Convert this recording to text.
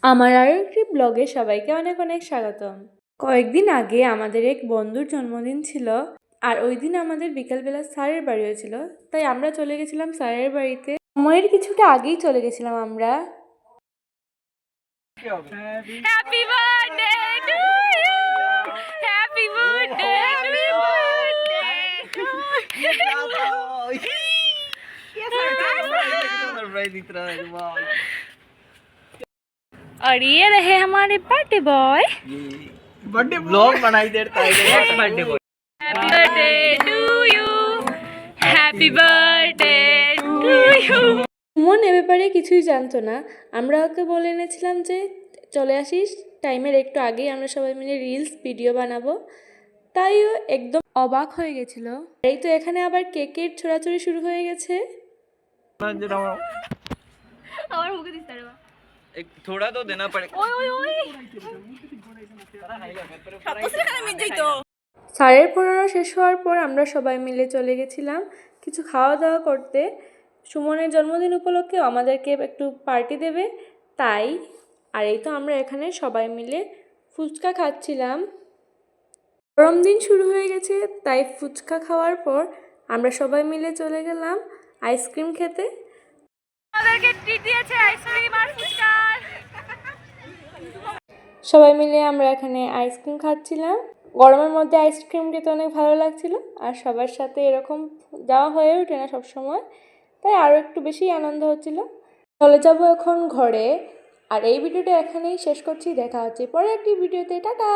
আমার আরও একটি ব্লগে সবাইকে অনেক অনেক স্বাগতম। কয়েকদিন আগে আমাদের এক বন্ধুর জন্মদিন ছিল, আর ওই দিন আমাদের বিকালবেলা স্যারের বাড়িও ছিল, তাই আমরা চলে গেছিলাম স্যারের বাড়িতে। সময়ের কিছুটা আগেই চলে গেছিলাম আমরা। Happy birthday to you. Happy birthday. Happy birthday. और ये रहे हमारे बर्थडे बॉय। बर्थडे ब्लॉग बनाई देता है birthday boy. Happy birthday to you. Happy birthday to you. Suman এ ব্যাপারে কিছুই জানতো না। আমরা ওকে বলে এনেছিলাম যে চলে আসিস টাইমের একটু আগেই, আমরা সবাই মিলে রিলস ভিডিও বানাবো। তাইও একদম অবাক হয়ে গেছিল। এই তো এখানে আবার কেকের ছোড়াছড়ি শুরু হয়ে গেছে। और होगा दिस तरह एक थोड़ा तो देना पड़ेगा। ओए ओए ओए স্যারের পড়ানো শেষ হওয়ার পর আমরা সবাই মিলে চলে গেছিলাম কিছু খাওয়া দাওয়া করতে। সুমনের জন্মদিন উপলক্ষে আমাদেরকে একটু পার্টি দেবে তাই। আর এই তো আমরা এখানে সবাই মিলে ফুচকা খাচ্ছিলাম। গরম দিন শুরু হয়ে গেছে, তাই ফুচকা খাওয়ার পর আমরা সবাই মিলে চলে গেলাম আইসক্রিম খেতে। আমাদেরকে ট্রিট দিয়েছে আইসক্রিম আর ফুচকা। সবাই মিলে আমরা এখানে আইসক্রিম খাচ্ছিলাম। গরমের মধ্যে আইসক্রিম খেতে অনেক ভালো লাগছিল, আর সবার সাথে এরকম যাওয়া হয়ে ওঠে না সবসময়, তাই আরও একটু বেশি আনন্দ হচ্ছিল। চলে যাব এখন ঘরে, আর এই ভিডিওটা এখানেই শেষ করছি। দেখা হচ্ছে পরে একটি ভিডিওতে। টাটা।